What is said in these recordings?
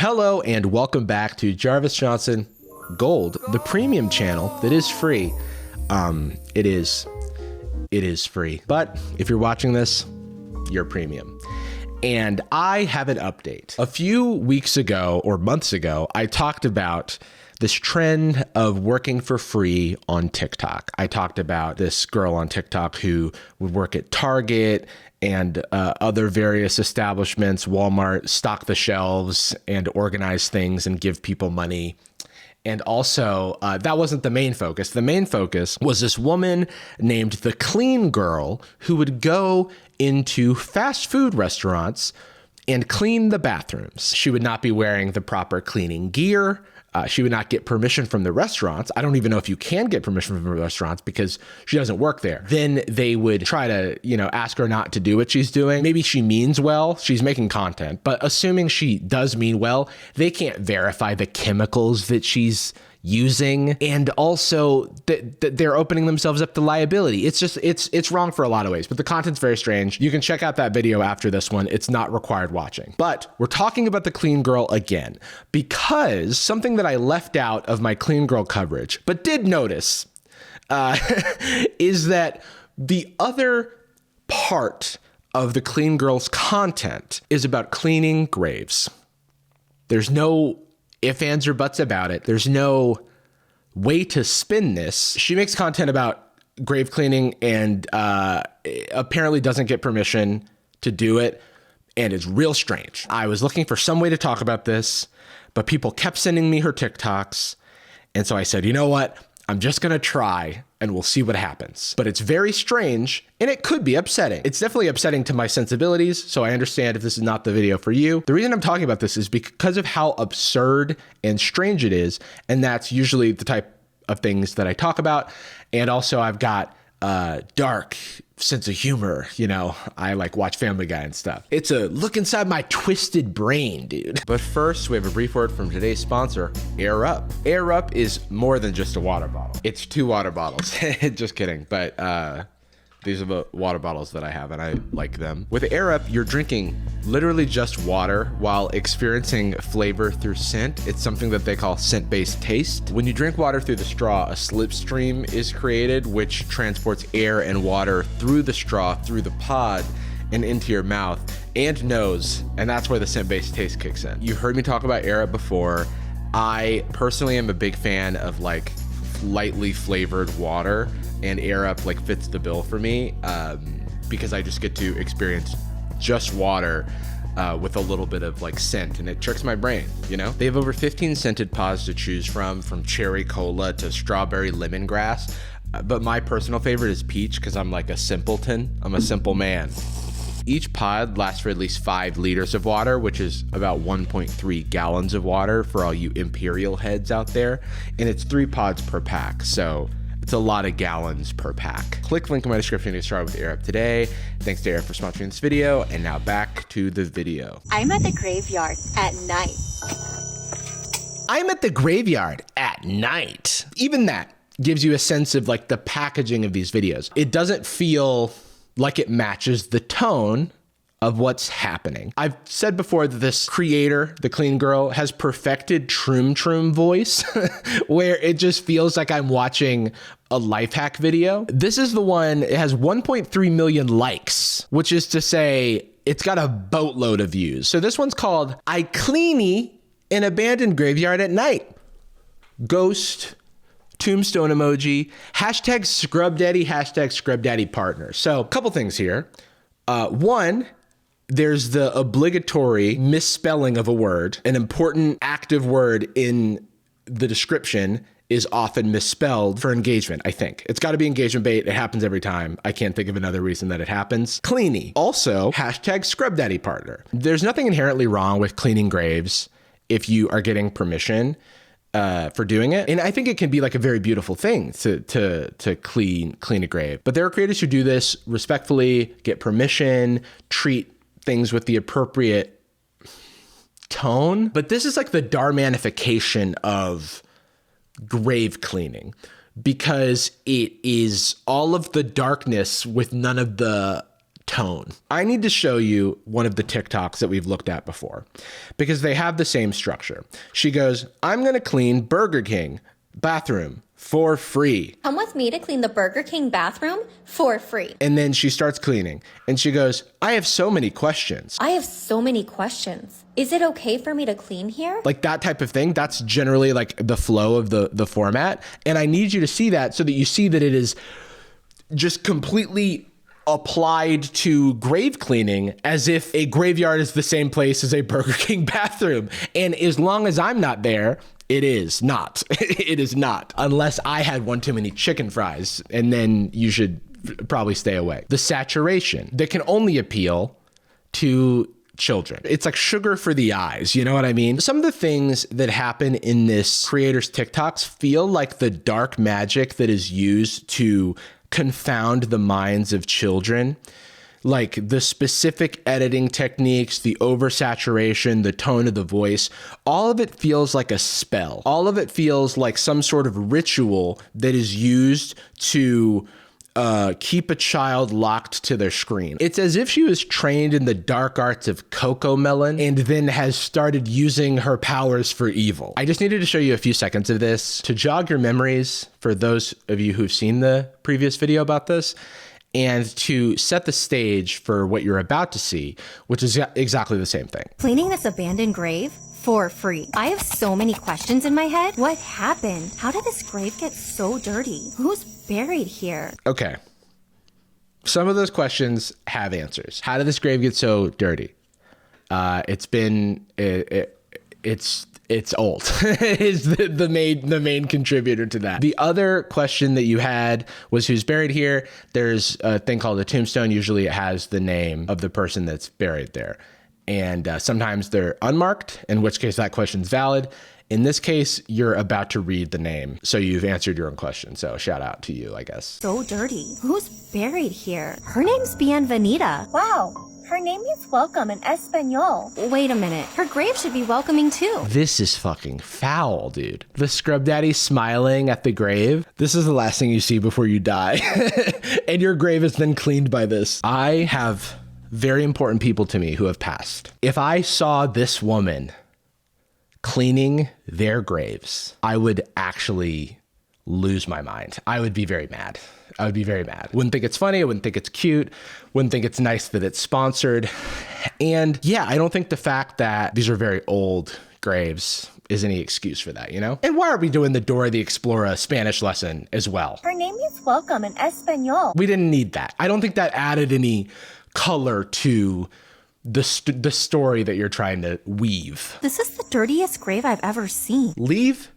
Hello and welcome back to Jarvis Johnson Gold, the premium channel that is free. It is free, but if you're watching this, you're premium. And I have an update. A few weeks ago or months ago, I talked about this trend of working for free on TikTok. I talked about this girl on TikTok who would work at Target and other various establishments, Walmart, stock the shelves and organize things and give people money. And also, that wasn't the main focus. The main focus was this woman named the Clean Girl who would go into fast food restaurants and clean the bathrooms. She would not be wearing the proper cleaning gear. She would not get permission from the restaurants. I don't even know if you can get permission from the restaurants because she doesn't work there. Then they would try to, ask her not to do what she's doing. Maybe she means well, she's making content, but assuming she does mean well, they can't verify the chemicals that she's using. And also they're opening themselves up to liability. It's wrong for a lot of ways, but the content's very strange. You can check out that video after this one. It's not required watching, but we're talking about the Clean Girl again, because something that I left out of my Clean Girl coverage, but did notice, is that the other part of the Clean Girl's content is about cleaning graves. There's no ifs, ands, or buts about it. There's no way to spin this. She makes content about grave cleaning and apparently doesn't get permission to do it. And it's real strange. I was looking for some way to talk about this, but people kept sending me her TikToks. And so I said, you know what? I'm just going to try and we'll see what happens. But it's very strange and it could be upsetting. It's definitely upsetting to my sensibilities. So I understand if this is not the video for you. The reason I'm talking about this is because of how absurd and strange it is. And that's usually the type of things that I talk about. And also I've got dark sense of humor. I like watch Family Guy and stuff. It's a look inside my twisted brain, dude. But first, we have a brief word from today's sponsor, Air Up. Air Up is more than just a water bottle. It's 2 water bottles. Just kidding. But these are the water bottles that I have and I like them. With Air Up, you're drinking literally just water while experiencing flavor through scent. It's something that they call scent-based taste. When you drink water through the straw, a slipstream is created, which transports air and water through the straw, through the pod, and into your mouth and nose. And that's where the scent-based taste kicks in. You heard me talk about Air Up before. I personally am a big fan of lightly flavored water, and Air Up fits the bill for me because I just get to experience just water with a little bit of scent, and it tricks my brain, They have over 15 scented pods to choose from cherry cola to strawberry lemongrass. But my personal favorite is peach because I'm like a simpleton. I'm a simple man. Each pod lasts for at least 5 liters of water, which is about 1.3 gallons of water for all you Imperial heads out there. And it's 3 pods per pack. So it's a lot of gallons per pack. Click link in my description to get started with Air Up today. Thanks to Air for sponsoring this video. And now back to the video. I'm at the graveyard at night. I'm at the graveyard at night. Even that gives you a sense of the packaging of these videos. It doesn't feel like it matches the tone of what's happening. I've said before that this creator, the Clean Girl, has perfected Troom voice, where it just feels like I'm watching a life hack video. This is the one, it has 1.3 million likes, which is to say it's got a boatload of views. So this one's called I Cleany an Abandoned Graveyard at Night. Ghost, tombstone emoji, hashtag scrub daddy partner. So a couple things here. One, there's the obligatory misspelling of a word. An important active word in the description is often misspelled for engagement, I think. It's got to be engagement bait. It happens every time. I can't think of another reason that it happens. Cleany. Also, hashtag scrub daddy partner. There's nothing inherently wrong with cleaning graves if you are getting permission for doing it. And I think it can be a very beautiful thing to clean a grave. But there are creators who do this respectfully, get permission, treat things with the appropriate tone. But this is the Darmanification of grave cleaning, because it is all of the darkness with none of the tone. I need to show you one of the TikToks that we've looked at before because they have the same structure. She goes, I'm going to clean Burger King bathroom for free. Come with me to clean the Burger King bathroom for free. And then she starts cleaning and she goes, I have so many questions. I have so many questions. Is it okay for me to clean here? Like that type of thing. That's generally like the flow of the format. And I need you to see that so that you see that it is just completely applied to grave cleaning as if a graveyard is the same place as a Burger King bathroom. And as long as I'm not there, it is not. It is not. Unless I had one too many chicken fries, and then you should probably stay away. The saturation that can only appeal to children. It's like sugar for the eyes. You know what I mean? Some of the things that happen in this creator's TikToks feel like the dark magic that is used to confound the minds of children. Like the specific editing techniques, the oversaturation, the tone of the voice, all of it feels like a spell. All of it feels like some sort of ritual that is used to keep a child locked to their screen. It's as if she was trained in the dark arts of Cocomelon and then has started using her powers for evil. I just needed to show you a few seconds of this to jog your memories for those of you who've seen the previous video about this, and to set the stage for what you're about to see, which is exactly the same thing. Cleaning this abandoned grave for free. I have so many questions in my head. What happened? How did this grave get so dirty? Who's buried here? Okay. Some of those questions have answers. How did this grave get so dirty? It's old is the main contributor to that. The other question that you had was who's buried here. There's a thing called a tombstone. Usually it has the name of the person that's buried there. And sometimes they're unmarked, in which case that question's valid. In this case, you're about to read the name. So you've answered your own question. So shout out to you, I guess. So dirty. Who's buried here? Her name's Bienvenida. Wow, her name is welcome in Espanol. Wait a minute. Her grave should be welcoming too. This is fucking foul, dude. The scrub daddy smiling at the grave. This is the last thing you see before you die. And your grave is then cleaned by this. I have very important people to me who have passed. If I saw this woman cleaning their graves, I would actually lose my mind. I would be very mad. I would be very mad. Wouldn't think it's funny. I wouldn't think it's cute. Wouldn't think it's nice that it's sponsored. And yeah, I don't think the fact that these are very old graves is any excuse for that, you know? And why are we doing the Dora the Explorer Spanish lesson as well? Her name is welcome in Espanol. We didn't need that. I don't think that added any color to the story that you're trying to weave. This is the dirtiest grave I've ever seen. Leave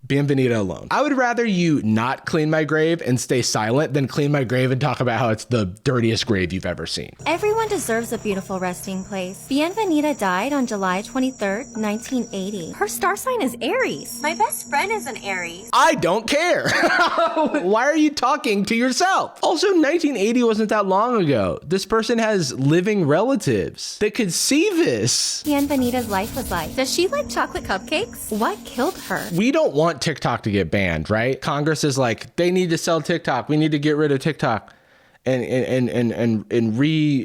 Bienvenida alone. I would rather you not clean my grave and stay silent than clean my grave and talk about how it's the dirtiest grave you've ever seen. Everyone deserves a beautiful resting place. Bienvenida died on July 23rd, 1980. Her star sign is Aries. My best friend is an Aries. I don't care. Why are you talking to yourself? Also, 1980 wasn't that long ago. This person has living relatives that could see this. Bienvenida's life was like. Does she like chocolate cupcakes? What killed her? We don't want TikTok to get banned, right? Congress is like, they need to sell TikTok. We need to get rid of TikTok and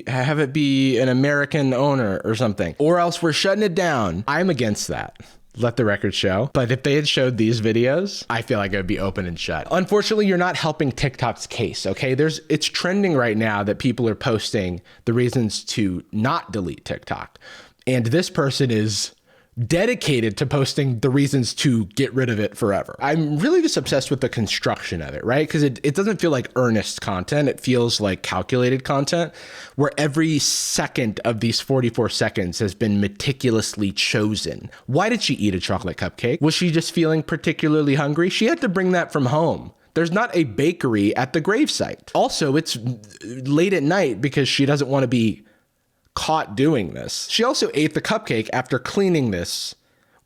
have it be an American owner or something, or else we're shutting it down. I'm against that. Let the record show. But if they had showed these videos, I feel like it would be open and shut. Unfortunately, you're not helping TikTok's case, okay? It's trending right now that people are posting the reasons to not delete TikTok. And this person is dedicated to posting the reasons to get rid of it forever. I'm really just obsessed with the construction of it, right? Because it doesn't feel like earnest content. It feels like calculated content where every second of these 44 seconds has been meticulously chosen. Why did she eat a chocolate cupcake? Was she just feeling particularly hungry? She had to bring that from home. There's not a bakery at the gravesite. Also, it's late at night because she doesn't want to be caught doing this. She also ate the cupcake after cleaning this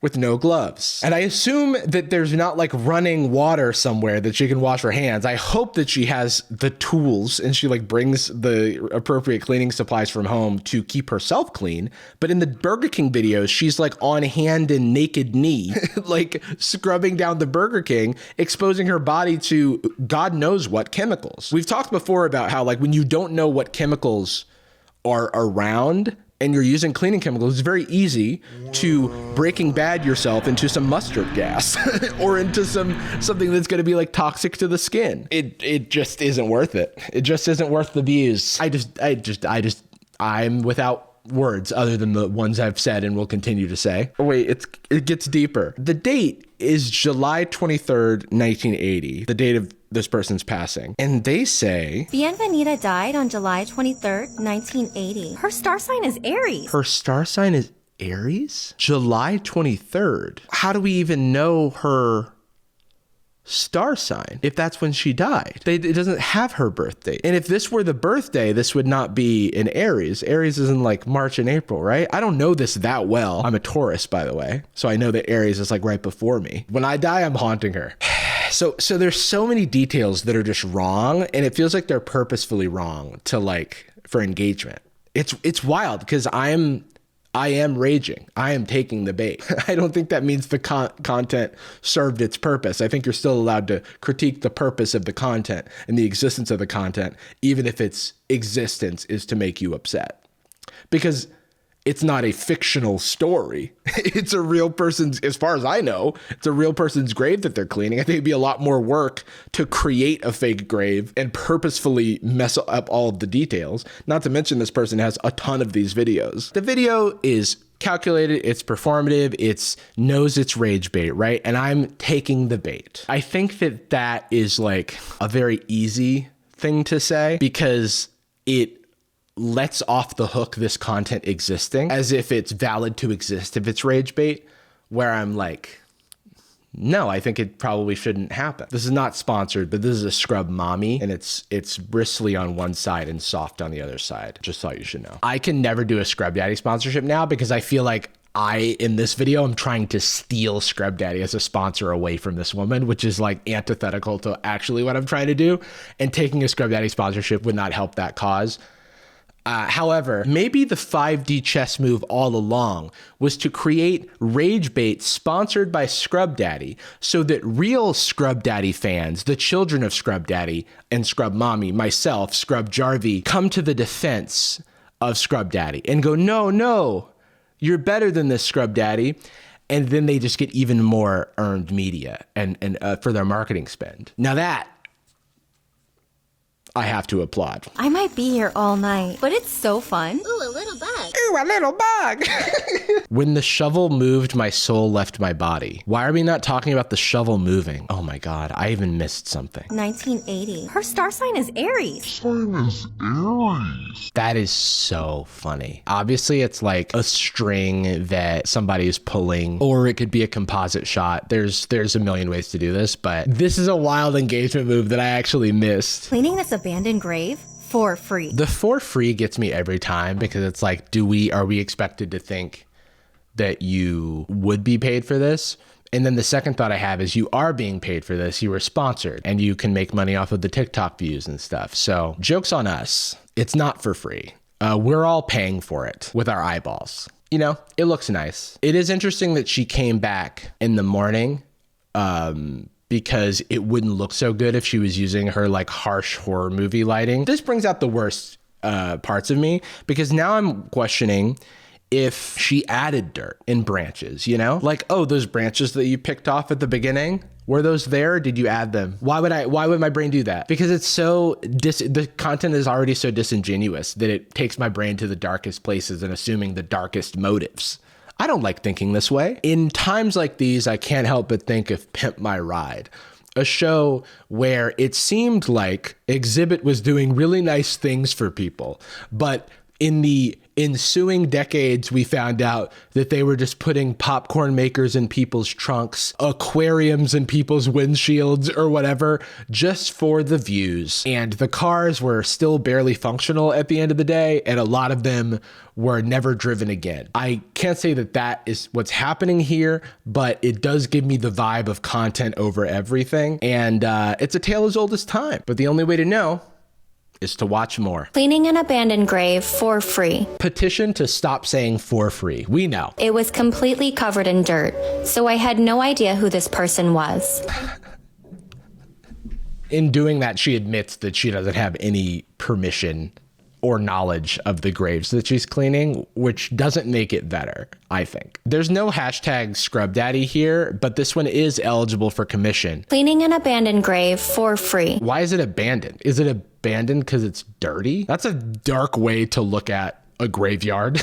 with no gloves. And I assume that there's not like running water somewhere that she can wash her hands. I hope that she has the tools and she like brings the appropriate cleaning supplies from home to keep herself clean. But in the Burger King videos, she's like on hand and naked knee, like scrubbing down the Burger King, exposing her body to God knows what chemicals. We've talked before about how like when you don't know what chemicals are around and you're using cleaning chemicals, it's very easy to Breaking Bad yourself into some mustard gas or into something that's going to be like toxic to the skin. It just isn't worth it. It just isn't worth the views. I'm without words other than the ones I've said and will continue to say. Oh wait, it gets deeper. The date is July 23rd, 1980, the date of this person's passing. And they say Bienvenida died on July 23rd, 1980. Her star sign is Aries. her star sign is Aries? July 23rd. How do we even know her star sign if that's when she died? It doesn't have her birthday. And if this were the birthday, this would not be in Aries. Aries is in like March and April, right? I don't know this that well. I'm a Taurus, by the way. So I know that Aries is like right before me. When I die, I'm haunting her. So there's so many details that are just wrong, and it feels like they're purposefully wrong to like for engagement. It's wild because I am raging. I am taking the bait. I don't think that means the content served its purpose. I think you're still allowed to critique the purpose of the content and the existence of the content, even if its existence is to make you upset. Because it's not a fictional story. It's a real person's, as far as I know, it's a real person's grave that they're cleaning. I think it'd be a lot more work to create a fake grave and purposefully mess up all of the details. Not to mention this person has a ton of these videos. The video is calculated, it's performative, it's knows it's rage bait, right? And I'm taking the bait. I think that is like a very easy thing to say because it lets off the hook this content existing as if it's valid to exist if it's rage bait, where I'm like, no, I think it probably shouldn't happen. This is not sponsored, but this is a scrub mommy, and it's bristly on one side and soft on the other side. Just thought you should know. I can never do a Scrub Daddy sponsorship now because I feel like in this video, I'm trying to steal Scrub Daddy as a sponsor away from this woman, which is like antithetical to actually what I'm trying to do. And taking a Scrub Daddy sponsorship would not help that cause. However, maybe the 5D chess move all along was to create rage bait sponsored by Scrub Daddy so that real Scrub Daddy fans, the children of Scrub Daddy and Scrub Mommy, myself, Scrub Jarvie, come to the defense of Scrub Daddy and go, no, you're better than this, Scrub Daddy. And then they just get even more earned media and for their marketing spend. Now that I have to applaud. I might be here all night, but it's so fun. Ooh, a little bug. Ooh, a little bug. When the shovel moved, my soul left my body. Why are we not talking about the shovel moving? Oh my God, I even missed something. 1980. Her star sign is Aries. That is so funny. Obviously, it's like a string that somebody is pulling, or it could be a composite shot. There's a million ways to do this, but this is a wild engagement move that I actually missed. Cleaning this abandoned grave for free. The for free gets me every time because it's like, are we expected to think that you would be paid for this? And then the second thought I have is you are being paid for this. You were sponsored and you can make money off of the TikTok views and stuff. So joke's on us. It's not for free. We're all paying for it with our eyeballs. You know, it looks nice. It is interesting that she came back in the morning because it wouldn't look so good if she was using her like harsh horror movie lighting. This brings out the worst parts of me because now I'm questioning if she added dirt in branches, you know? Like, oh, those branches that you picked off at the beginning, were those there or did you add them? Why would my brain do that? Because it's so, the content is already so disingenuous that it takes my brain to the darkest places and assuming the darkest motives. I don't like thinking this way. In times like these, I can't help but think of Pimp My Ride, a show where it seemed like Exhibit was doing really nice things for people, but in the ensuing decades, we found out that they were just putting popcorn makers in people's trunks, aquariums in people's windshields or whatever, just for the views. And the cars were still barely functional at the end of the day, and a lot of them were never driven again. I can't say that that is what's happening here, but it does give me the vibe of content over everything. And it's a tale as old as time. But the only way to know is to watch more. Cleaning an abandoned grave for free. Petition to stop saying for free. We know. It was completely covered in dirt, so I had no idea who this person was. In doing that, she admits that she doesn't have any permission or knowledge of the graves that she's cleaning, which doesn't make it better, I think. There's no hashtag scrub daddy here, but this one is eligible for commission. Cleaning an abandoned grave for free. Why is it abandoned? Is it abandoned because it's dirty? That's a dark way to look at a graveyard.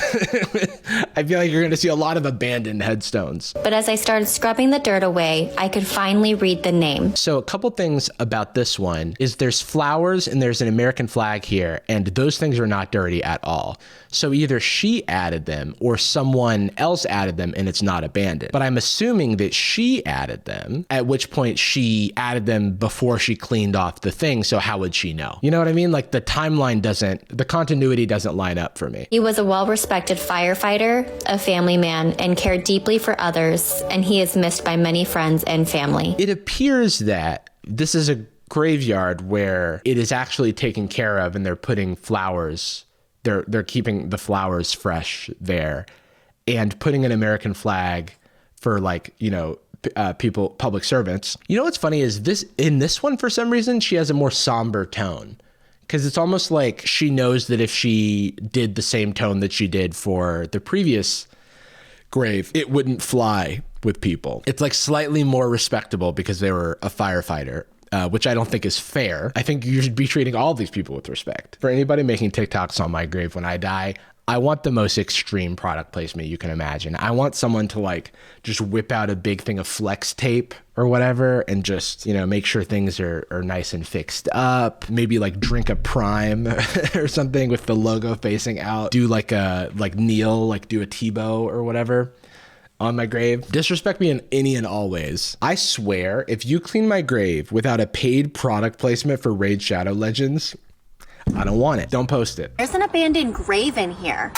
I feel like you're going to see a lot of abandoned headstones. But as I started scrubbing the dirt away, I could finally read the name. So a couple things about this one is there's flowers and there's an American flag here, and those things are not dirty at all. So either she added them or someone else added them and it's not abandoned. But I'm assuming that she added them, at which point she added them before she cleaned off the thing. So how would she know? You know what I mean? Like the timeline doesn't, the continuity doesn't line up for me. He was a well-respected firefighter, a family man, and cared deeply for others, and he is missed by many friends and family. It appears that this is a graveyard where it is actually taken care of and they're putting flowers, they're keeping the flowers fresh there and putting an American flag for like, you know, people, public servants. You know what's funny is this, in this one, for some reason, she has a more somber tone. Because it's almost like she knows that if she did the same tone that she did for the previous grave, it wouldn't fly with people. It's like slightly more respectable because they were a firefighter, which I don't think is fair. I think you should be treating all these people with respect. For anybody making TikToks on my grave when I die, I want the most extreme product placement you can imagine. I want someone to like just whip out a big thing of flex tape or whatever and just, you know, make sure things are nice and fixed up. Maybe like drink a prime or something with the logo facing out. Do like a, like kneel, like do a Tebow or whatever on my grave. Disrespect me in any and all ways. I swear, if you clean my grave without a paid product placement for Raid Shadow Legends, I don't want it. Don't post it. There's an abandoned grave in here.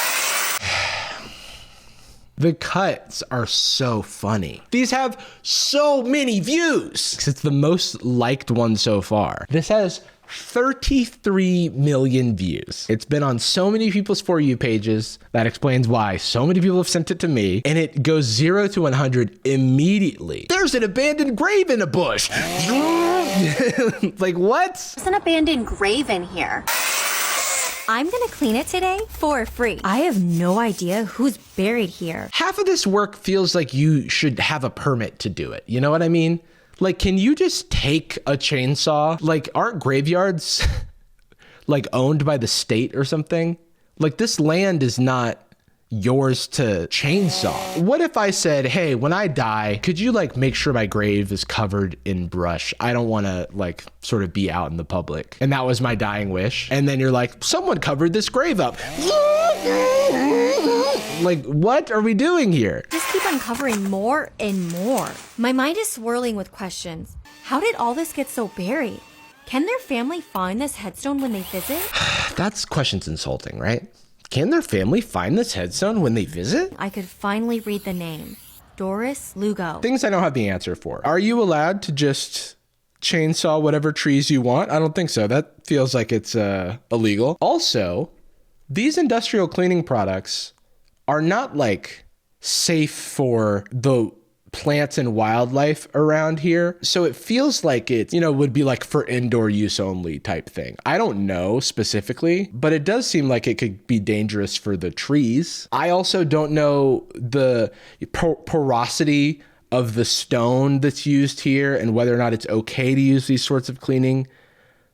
The cuts are so funny. These have so many views. It's the most liked one so far. This has 33 million views. It's been on so many people's For You pages. That explains why so many people have sent it to me. And it goes 0 to 100 immediately. There's an abandoned grave in a bush. Like what? There's an abandoned grave in here. I'm gonna clean it today for free. I have no idea who's buried here. Half of this work feels like you should have a permit to do it. You know what I mean? Like, can you just take a chainsaw? Like, aren't graveyards like owned by the state or something? Like, this land is not yours to chainsaw. What if I said, hey, when I die, could you like make sure my grave is covered in brush? I don't want to like sort of be out in the public. And that was my dying wish. And then you're like, someone covered this grave up. Like, what are we doing here? Just keep uncovering more and more. My mind is swirling with questions. How did all this get so buried? Can their family find this headstone when they visit? That's question's insulting, right? Can their family find this headstone when they visit? I could finally read the name. Doris Lugo. Things I don't have the answer for. Are you allowed to just chainsaw whatever trees you want? I don't think so. That feels like it's illegal. Also, these industrial cleaning products are not like safe for the plants and wildlife around here. So it feels like it, you know, would be like for indoor use only type thing. I don't know specifically, but it does seem like it could be dangerous for the trees. I also don't know the porosity of the stone that's used here and whether or not it's okay to use these sorts of cleaning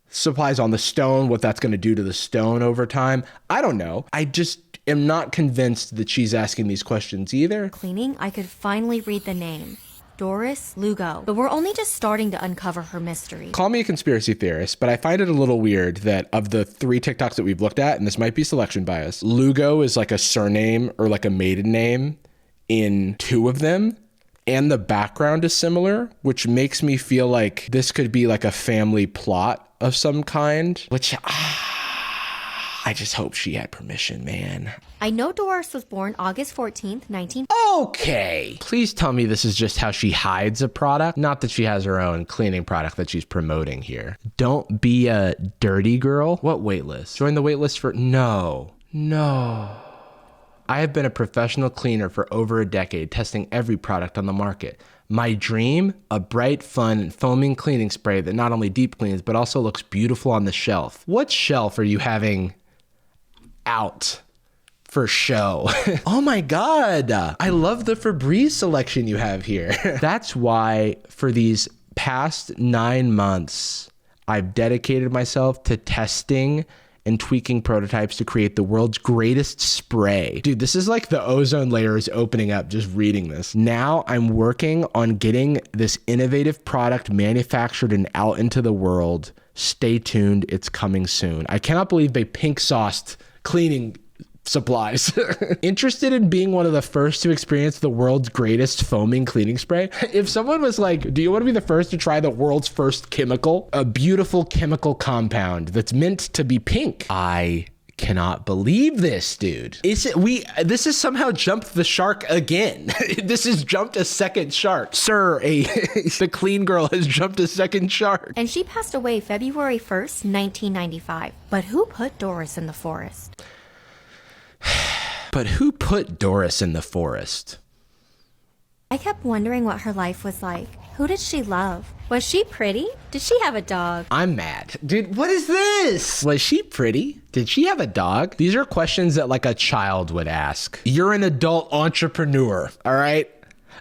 supplies on the stone, what that's going to do to the stone over time. I don't know. I just am not convinced that she's asking these questions either. Cleaning, I could finally read the name. Doris Lugo. But we're only just starting to uncover her mystery. Call me a conspiracy theorist, but I find it a little weird that of the 3 TikToks that we've looked at, and this might be selection bias, Lugo is like a surname or like a maiden name in 2 of them. And the background is similar, which makes me feel like this could be like a family plot of some kind, which I just hope she had permission, man. I know Doris was born August 14th, 19... Okay. Please tell me this is just how she hides a product, not that she has her own cleaning product that she's promoting here. Don't be a dirty girl. What waitlist? Join the waitlist for... No. I have been a professional cleaner for over a decade, testing every product on the market. My dream? A bright, fun, foaming cleaning spray that not only deep cleans, but also looks beautiful on the shelf. What shelf are you having out for show? Oh my God. I love the Febreze selection you have here. That's why for these past 9 months, I've dedicated myself to testing and tweaking prototypes to create the world's greatest spray. Dude, this is like the ozone layer is opening up just reading this. Now I'm working on getting this innovative product manufactured and out into the world. Stay tuned, it's coming soon. I cannot believe they pink sauced cleaning supplies. Interested in being one of the first to experience the world's greatest foaming cleaning spray? If someone was like, do you want to be the first to try the world's first chemical? A beautiful chemical compound that's meant to be pink. I cannot believe this, dude. This has somehow jumped the shark again. This has jumped a second shark. Sir, the clean girl has jumped a second shark. And she passed away February 1st, 1995. But who put Doris in the forest? But who put Doris in the forest? I kept wondering what her life was like. Who did she love? Was she pretty? Did she have a dog? I'm mad. Dude, what is this? Was she pretty? Did she have a dog? These are questions that like a child would ask. You're an adult entrepreneur, all right?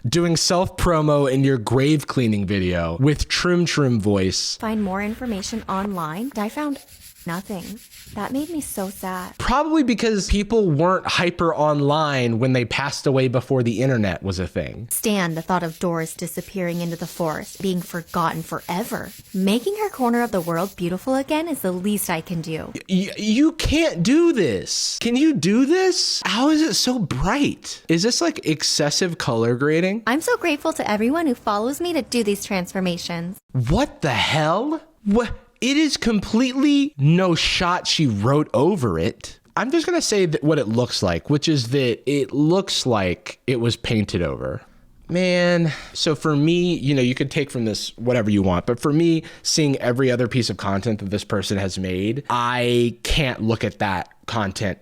Doing self-promo in your grave cleaning video with Trim voice. Find more information online. I found nothing. That made me so sad. Probably because people weren't hyper online when they passed away before the internet was a thing. Stand the thought of Doris disappearing into the forest, being forgotten forever. Making her corner of the world beautiful again is the least I can do. You can't do this. Can you do this? How is it so bright? Is this like excessive color grading? I'm so grateful to everyone who follows me to do these transformations. What the hell? What? It is completely no shot she wrote over it. I'm just going to say that what it looks like, which is that it looks like it was painted over. Man, so for me, you could take from this whatever you want, but for me, seeing every other piece of content that this person has made, I can't look at that content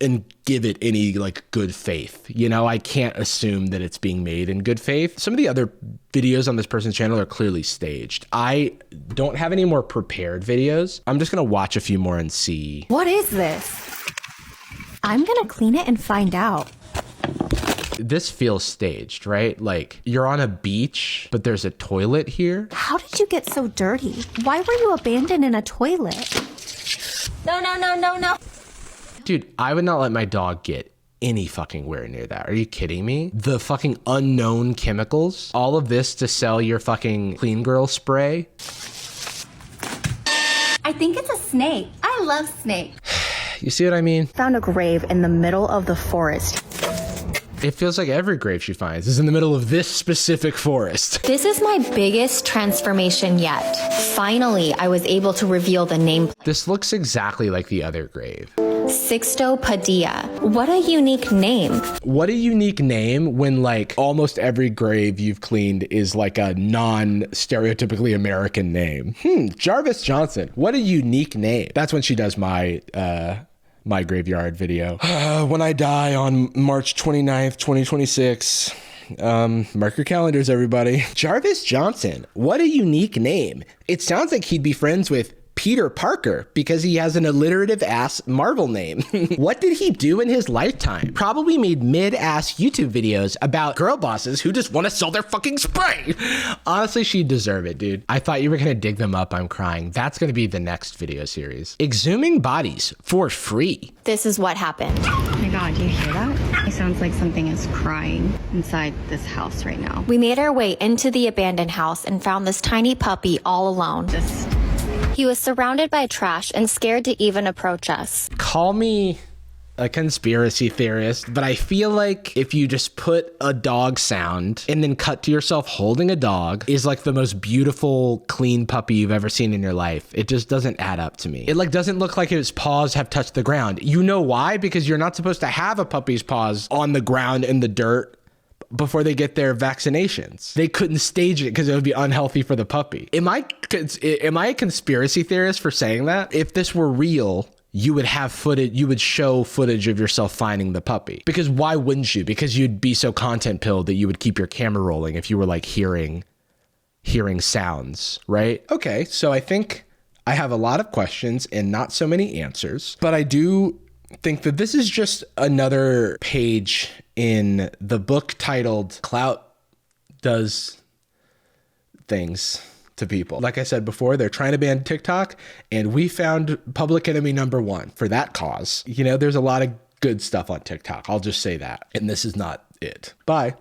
and give it any like good faith. I can't assume that it's being made in good faith. Some of the other videos on this person's channel are clearly staged. I don't have any more prepared videos. I'm just gonna watch a few more and see. What is this? I'm gonna clean it and find out. This feels staged, right? Like you're on a beach, but there's a toilet here. How did you get so dirty? Why were you abandoned in a toilet? No. Dude, I would not let my dog get any fucking where near that. Are you kidding me? The fucking unknown chemicals. All of this to sell your fucking clean girl spray. I think it's a snake. I love snakes. You see what I mean? Found a grave in the middle of the forest. It feels like every grave she finds is in the middle of this specific forest. This is my biggest transformation yet. Finally, I was able to reveal the name. This looks exactly like the other grave. Sixto Padilla. What a unique name. What a unique name when like almost every grave you've cleaned is like a non-stereotypically American name. Jarvis Johnson. What a unique name. That's when she does my graveyard video. When I die on March 29th, 2026. Mark your calendars, everybody. Jarvis Johnson. What a unique name. It sounds like he'd be friends with Peter Parker because he has an alliterative ass Marvel name. What did he do in his lifetime? Probably made mid-ass YouTube videos about girl bosses who just want to sell their fucking spray. Honestly, she'd deserve it, dude. I thought you were gonna dig them up. I'm crying. That's gonna be the next video series. Exhuming bodies for free. This is what happened. Oh my God, do you hear that? It sounds like something is crying inside this house right now. We made our way into the abandoned house and found this tiny puppy all alone. He was surrounded by trash and scared to even approach us. Call me a conspiracy theorist, but I feel like if you just put a dog sound and then cut to yourself holding a dog is like the most beautiful, clean puppy you've ever seen in your life. It just doesn't add up to me. It like doesn't look like its paws have touched the ground. You know why? Because you're not supposed to have a puppy's paws on the ground in the dirt before they get their vaccinations. They couldn't stage it because it would be unhealthy for the puppy. Am I a conspiracy theorist for saying that? If this were real, you would have footage, you would show footage of yourself finding the puppy. Because why wouldn't you? Because you'd be so content pilled that you would keep your camera rolling if you were like hearing sounds, right? Okay, so I think I have a lot of questions and not so many answers, but I do think that this is just another page in the book titled Clout Does Things to People. Like I said before, they're trying to ban TikTok, and we found public enemy number one for that cause. You know, there's a lot of good stuff on TikTok. I'll just say that. And this is not it. Bye.